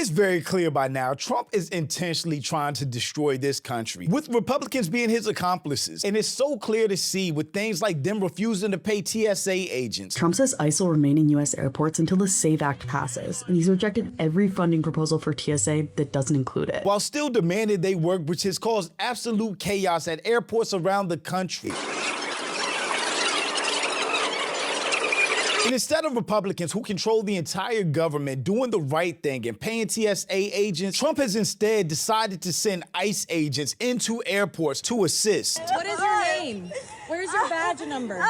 It's very clear by now, Trump is intentionally trying to destroy this country, with Republicans being his accomplices. And it's so clear to see with things like them refusing to pay TSA agents. Trump says ICE will remain in U.S. airports until the SAVE Act passes, and he's rejected every funding proposal for TSA that doesn't include it, while still demanding they work, which has caused absolute chaos at airports around the country. And instead of Republicans who control the entire government doing the right thing and paying TSA agents, Trump has instead decided to send ICE agents into airports to assist. What is your name? Where's your badge number?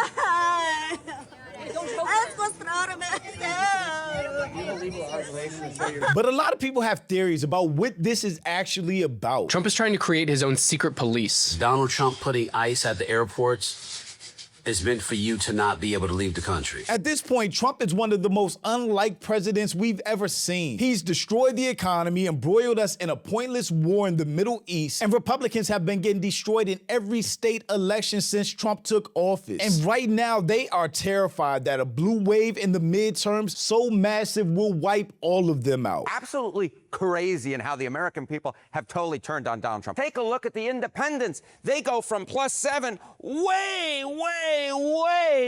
But a lot of people have theories about what this is actually about. Trump is trying to create his own secret police. Donald Trump putting ICE at the airports is meant for you to not be able to leave the country. At this point, Trump is one of the most unlike presidents we've ever seen. He's destroyed the economy, embroiled us in a pointless war in the Middle East, and Republicans have been getting destroyed in every state election since Trump took office. And right now, they are terrified that a blue wave in the midterms so massive will wipe all of them out. Absolutely crazy in how the American people have totally turned on Donald Trump. Take a look at the independents. They go from +7 way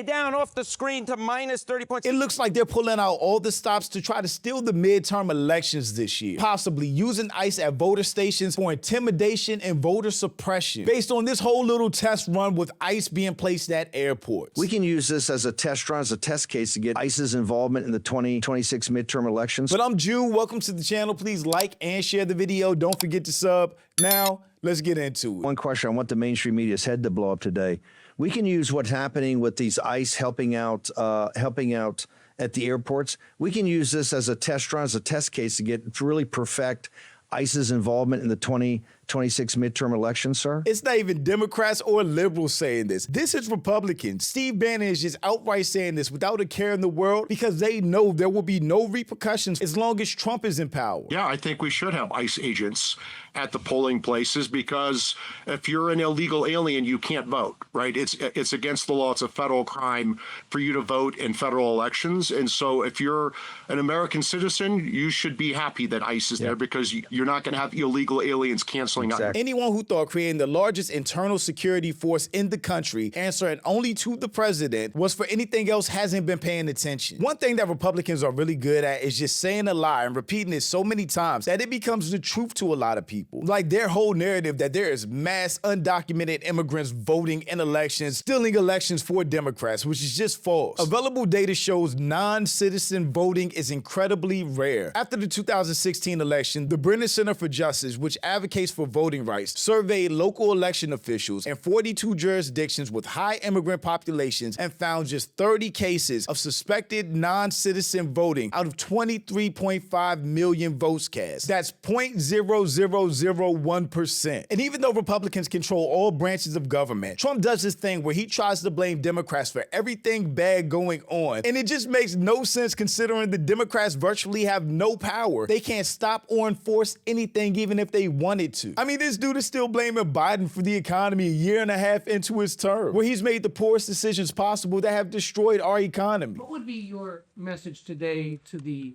down off the screen to -30 points. It looks like they're pulling out all the stops to try to steal the midterm elections this year, possibly using ICE at voter stations for intimidation and voter suppression, based on this whole little test run with ICE being placed at airports. We can use this as a test run, as a test case to get ICE's involvement in the 2026 midterm elections. But I'm Jew. Welcome to the channel. Please like and share the video. Don't forget to sub. Now, let's get into it. One question I want the mainstream media's head to blow up today. We can use what's happening with these ICE helping out at the airports. We can use this as a test run, as a test case to really perfect ICE's involvement in the 2026 midterm elections, sir? It's not even Democrats or liberals saying this. This is Republicans. Steve Bannon is just outright saying this without a care in the world because they know there will be no repercussions as long as Trump is in power. Yeah, I think we should have ICE agents at the polling places because if you're an illegal alien, you can't vote, right? It's against the law. It's a federal crime for you to vote in federal elections. And so if you're an American citizen, you should be happy that ICE is there because you're not going to have illegal aliens canceling out. Anyone who thought creating the largest internal security force in the country, answering only to the president, was for anything else hasn't been paying attention. One thing that Republicans are really good at is just saying a lie and repeating it so many times that it becomes the truth to a lot of people. Like their whole narrative that there is mass undocumented immigrants voting in elections, stealing elections for Democrats, which is just false. Available data shows non-citizen voting is incredibly rare. After the 2016 election, the Brennan Center for Justice, which advocates for voting rights, surveyed local election officials in 42 jurisdictions with high immigrant populations and found just 30 cases of suspected non-citizen voting out of 23.5 million votes cast. That's 0.0001%. And even though Republicans control all branches of government, Trump does this thing where he tries to blame Democrats for everything bad going on. And it just makes no sense considering the Democrats virtually have no power. They can't stop or enforce anything even if they wanted to. I mean, this dude is still blaming Biden for the economy a year and a half into his term, where he's made the poorest decisions possible that have destroyed our economy. What would be your message today to the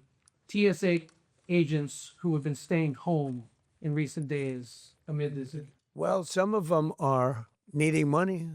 TSA agents who have been staying home in recent days amid this? Well, some of them are needing money,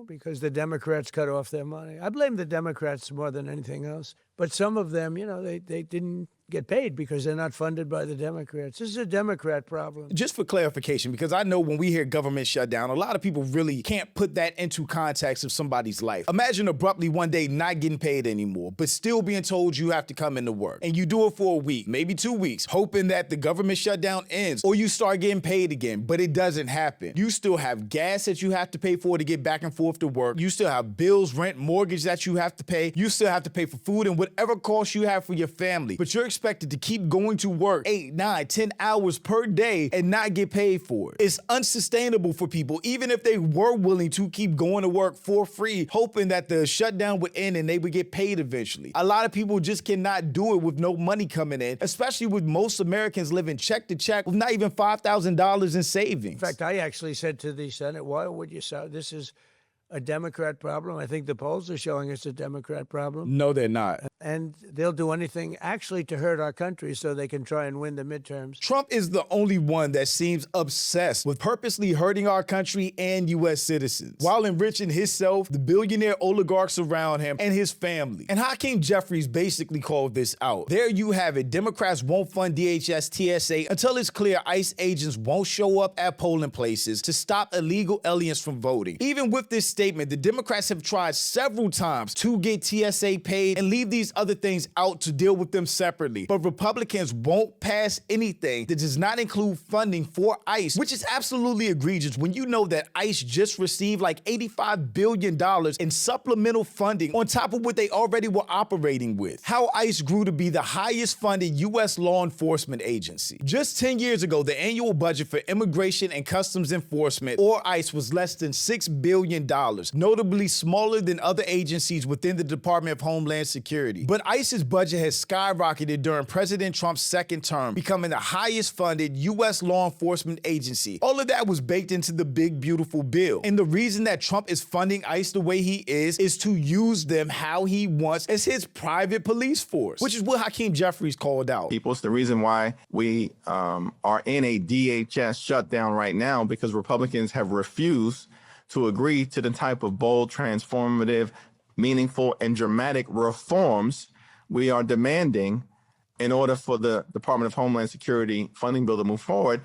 because the Democrats cut off their money. I blame the Democrats more than anything else. But some of them, they didn't get paid because they're not funded by the Democrats. This is a Democrat problem. Just for clarification, because I know when we hear government shutdown, a lot of people really can't put that into context of somebody's life. Imagine abruptly one day not getting paid anymore, but still being told you have to come into work. And you do it for a week, maybe 2 weeks, hoping that the government shutdown ends or you start getting paid again, but it doesn't happen. You still have gas that you have to pay for to get back and forth to work. You still have bills, rent, mortgage that you have to pay. You still have to pay for food and whatever costs you have for your family. But you're expected to keep going to work 8, 9, 10 hours per day and not get paid for it. It's unsustainable for people, even if they were willing to keep going to work for free, hoping that the shutdown would end and they would get paid eventually. A lot of people just cannot do it with no money coming in, especially with most Americans living check to check with not even $5,000 in savings. In fact, I actually said to the Senate, why would you this is a Democrat problem. I think the polls are showing it's a Democrat problem. No, they're not. And they'll do anything actually to hurt our country so they can try and win the midterms. Trump is the only one that seems obsessed with purposely hurting our country and U.S. citizens while enriching himself, the billionaire oligarchs around him, and his family. And Hakeem Jeffries basically called this out. There you have it. Democrats won't fund DHS TSA until it's clear ICE agents won't show up at polling places to stop illegal aliens from voting. Even with this statement, the Democrats have tried several times to get TSA paid and leave these other things out to deal with them separately. But Republicans won't pass anything that does not include funding for ICE, which is absolutely egregious when you know that ICE just received like $85 billion in supplemental funding on top of what they already were operating with. How ICE grew to be the highest funded U.S. law enforcement agency. Just 10 years ago, the annual budget for Immigration and Customs Enforcement, or ICE, was less than $6 billion, notably smaller than other agencies within the Department of Homeland Security. But ICE's budget has skyrocketed during President Trump's second term, becoming the highest funded U.S. law enforcement agency. All of that was baked into the big, beautiful bill. And the reason that Trump is funding ICE the way he is to use them how he wants as his private police force, which is what Hakeem Jeffries called out. It's the reason why we are in a DHS shutdown right now, because Republicans have refused to agree to the type of bold, transformative, meaningful, and dramatic reforms we are demanding in order for the Department of Homeland Security funding bill to move forward.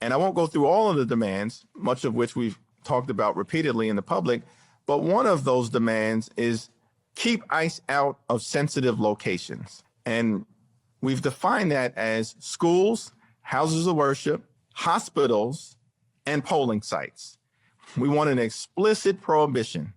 And I won't go through all of the demands, much of which we've talked about repeatedly in the public, but one of those demands is keep ICE out of sensitive locations. And we've defined that as schools, houses of worship, hospitals, and polling sites. We want an explicit prohibition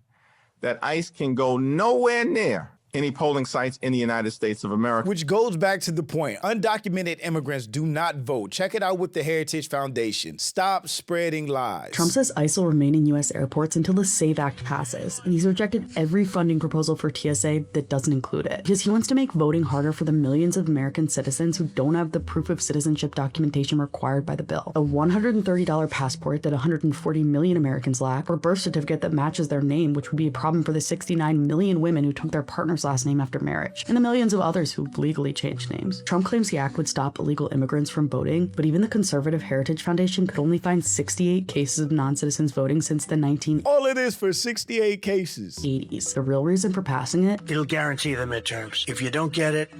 that ICE can go nowhere near any polling sites in the United States of America. Which goes back to the point. Undocumented immigrants do not vote. Check it out with the Heritage Foundation. Stop spreading lies. Trump says ICE will remain in U.S. airports until the SAVE Act passes, and he's rejected every funding proposal for TSA that doesn't include it, because he wants to make voting harder for the millions of American citizens who don't have the proof of citizenship documentation required by the bill. A $130 passport that 140 million Americans lack, or a birth certificate that matches their name, which would be a problem for the 69 million women who took their partner's last name after marriage, and the millions of others who legally changed names. Trump claims the act would stop illegal immigrants from voting, but even the conservative Heritage Foundation could only find 68 cases of non-citizens voting since the 1980s. All it is for 68 cases. The real reason for passing it? It'll guarantee the midterms. If you don't get it,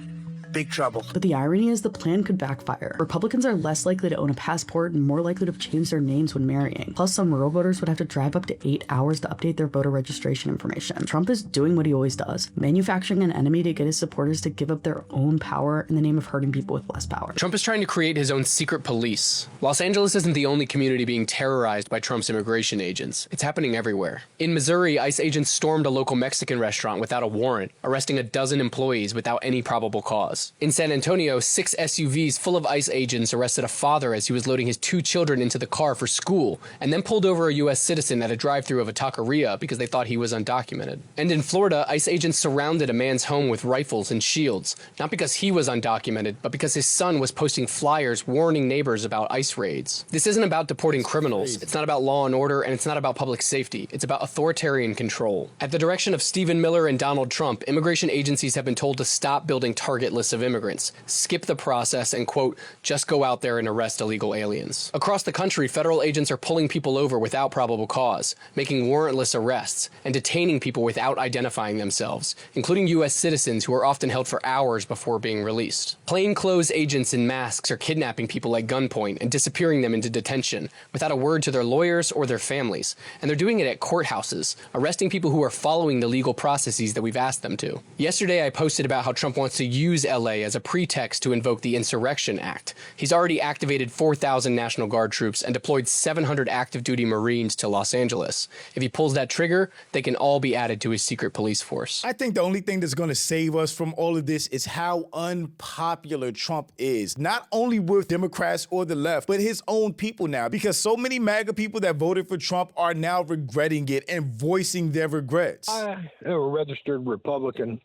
big trouble. But the irony is the plan could backfire. Republicans are less likely to own a passport and more likely to change their names when marrying. Plus, some rural voters would have to drive up to 8 hours to update their voter registration information. Trump is doing what he always does, manufacturing an enemy to get his supporters to give up their own power in the name of hurting people with less power. Trump is trying to create his own secret police. Los Angeles isn't the only community being terrorized by Trump's immigration agents. It's happening everywhere. In Missouri, ICE agents stormed a local Mexican restaurant without a warrant, arresting a dozen employees without any probable cause. In San Antonio, 6 SUVs full of ICE agents arrested a father as he was loading his 2 children into the car for school, and then pulled over a U.S. citizen at a drive-thru of a taqueria because they thought he was undocumented. And in Florida, ICE agents surrounded a man's home with rifles and shields, not because he was undocumented, but because his son was posting flyers warning neighbors about ICE raids. This isn't about deporting criminals, it's not about law and order, and it's not about public safety. It's about authoritarian control. At the direction of Stephen Miller and Donald Trump, immigration agencies have been told to stop building target lists of immigrants, skip the process, and quote, just go out there and arrest illegal aliens. Across the country, federal agents are pulling people over without probable cause, making warrantless arrests, and detaining people without identifying themselves, including U.S. citizens who are often held for hours before being released. Plainclothes agents in masks are kidnapping people at gunpoint and disappearing them into detention without a word to their lawyers or their families, and they're doing it at courthouses, arresting people who are following the legal processes that we've asked them to. Yesterday, I posted about how Trump wants to use LA as a pretext to invoke the Insurrection Act. He's already activated 4,000 National Guard troops and deployed 700 active duty Marines to Los Angeles. If he pulls that trigger, they can all be added to his secret police force. I think the only thing that's going to save us from all of this is how unpopular Trump is, not only with Democrats or the left, but his own people now, because so many MAGA people that voted for Trump are now regretting it and voicing their regrets. I am a registered Republican.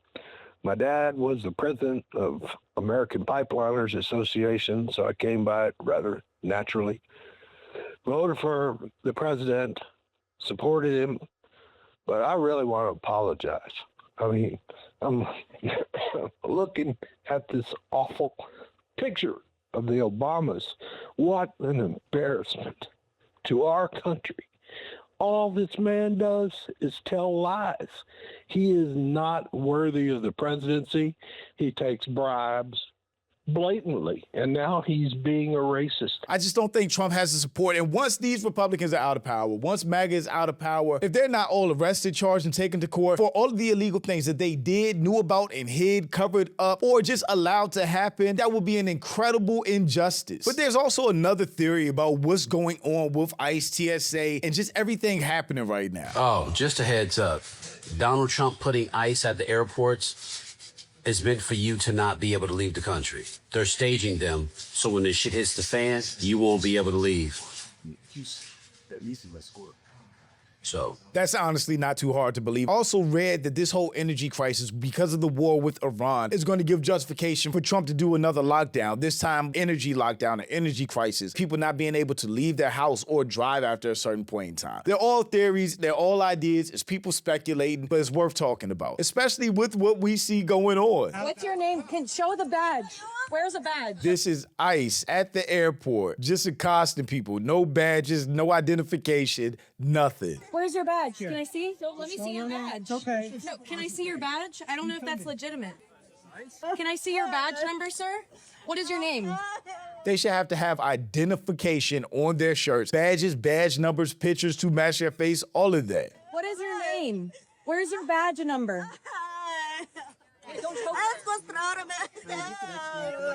My dad was the president of American Pipeliners Association, so I came by it rather naturally. Voted for the president, supported him but I really want to apologize. I mean, I'm looking at this awful picture of the Obamas. What an embarrassment to our country. All this man does is tell lies. He is not worthy of the presidency. He takes bribes blatantly, and now he's being a racist. I just don't think Trump has the support. And once these Republicans are out of power, once MAGA is out of power, if they're not all arrested, charged, and taken to court for all of the illegal things that they did, knew about, and hid, covered up, or just allowed to happen, that would be an incredible injustice. But there's also another theory about what's going on with ICE, TSA, and just everything happening right now. Oh, just a heads up. Donald Trump putting ICE at the airports is meant for you to not be able to leave the country. They're staging them, so when this shit hits the fan, you won't be able to leave. So that's honestly not too hard to believe. I also read that this whole energy crisis, because of the war with Iran, is going to give justification for Trump to do another lockdown. This time, energy lockdown, an energy crisis. People not being able to leave their house or drive after a certain point in time. They're all theories. They're all ideas. It's people speculating, but it's worth talking about, especially with what we see going on. What's your name? Can show the badge. Where's a badge? This is ICE at the airport, just accosting people. No badges, no identification, nothing. Where's your badge? Can I see? Let me see your badge. Okay. No, can I see your badge? I don't know if that's legitimate. Can I see your badge number, sir? What is your name? They should have to have identification on their shirts. Badges, badge numbers, pictures to match their face, all of that. What is your name? Where's your badge number?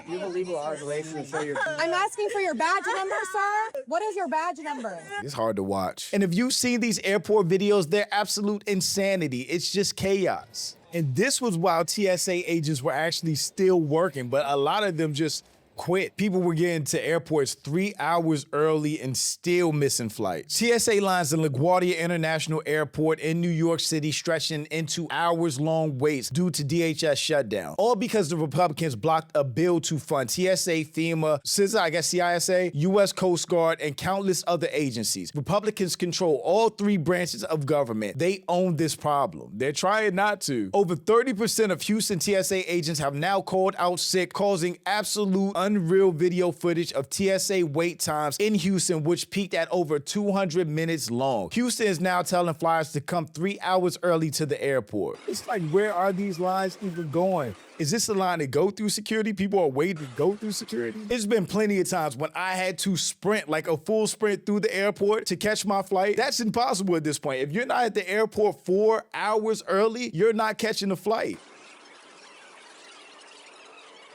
You have a legal obligation to show your. I'm asking for your badge number, sir. What is your badge number? It's hard to watch. And if you've seen these airport videos, they're absolute insanity. It's just chaos. And this was while TSA agents were actually still working, but a lot of them just quit. People were getting to airports 3 hours early and still missing flights. TSA lines in LaGuardia International Airport in New York City stretching into hours-long waits due to DHS shutdown. All because the Republicans blocked a bill to fund TSA, FEMA, CISA, U.S. Coast Guard, and countless other agencies. Republicans control all three branches of government. They own this problem. They're trying not to. Over 30% of Houston TSA agents have now called out sick, causing absolute unreal video footage of TSA wait times in Houston, which peaked at over 200 minutes long. Houston is now telling flyers to come 3 hours early to the airport. It's like, where are these lines even going? Is this a line to go through security? People are waiting to go through security? There's been plenty of times when I had to sprint, like a full sprint through the airport to catch my flight. That's impossible at this point. If you're not at the airport 4 hours early, you're not catching the flight.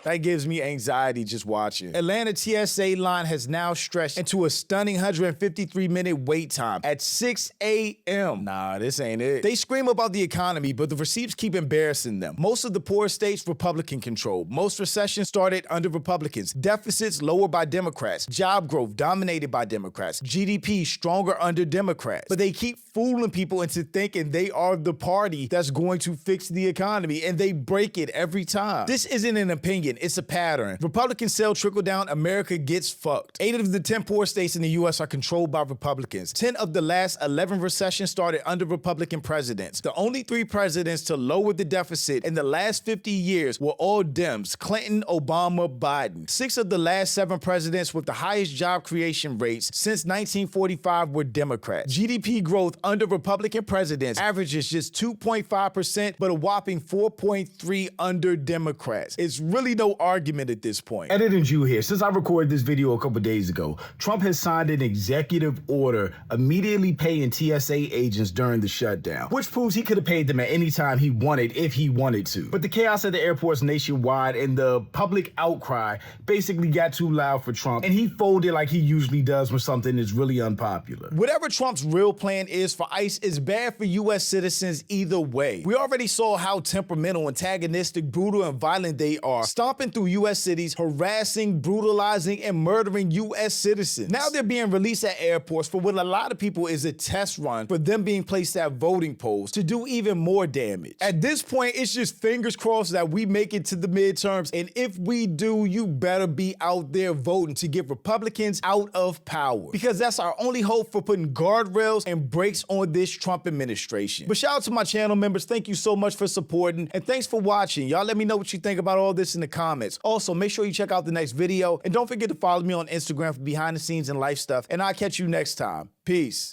That gives me anxiety just watching. Atlanta TSA line has now stretched into a stunning 153-minute wait time at 6 a.m. Nah, this ain't it. They scream about the economy, but the receipts keep embarrassing them. Most of the poor states, Republican controlled. Most recessions started under Republicans. Deficits lower by Democrats. Job growth dominated by Democrats. GDP stronger under Democrats. But they keep fooling people into thinking they are the party that's going to fix the economy, and they break it every time. This isn't an opinion. It's a pattern. Republicans sell trickle down, America gets fucked. 8 of the 10 poor states in the U.S. are controlled by Republicans. 10 of the last 11 recessions started under Republican presidents. The only 3 presidents to lower the deficit in the last 50 years were all Dems: Clinton, Obama, Biden. 6 of the last 7 presidents with the highest job creation rates since 1945 were Democrats. GDP growth under Republican presidents averages just 2.5%, but a whopping 4.3% under Democrats. It's really no argument at this point. Editing Jew here. Since I recorded this video a couple days ago, Trump has signed an executive order immediately paying TSA agents during the shutdown, which proves he could have paid them at any time he wanted if he wanted to. But the chaos at the airports nationwide and the public outcry basically got too loud for Trump, and he folded like he usually does when something is really unpopular. Whatever Trump's real plan is for ICE is bad for U.S. citizens either way. We already saw how temperamental, antagonistic, brutal, and violent they are. stomping through U.S. cities, harassing, brutalizing, and murdering U.S. citizens. Now they're being released at airports for what a lot of people is a test run for them being placed at voting polls to do even more damage. At this point, it's just fingers crossed that we make it to the midterms, and if we do, you better be out there voting to get Republicans out of power, because that's our only hope for putting guardrails and brakes on this Trump administration. But shout out to my channel members. Thank you so much for supporting, and thanks for watching. Y'all let me know what you think about all this in the comments. Also, make sure you check out the next video, and don't forget to follow me on Instagram for behind the scenes and life stuff, and I'll catch you next time. Peace.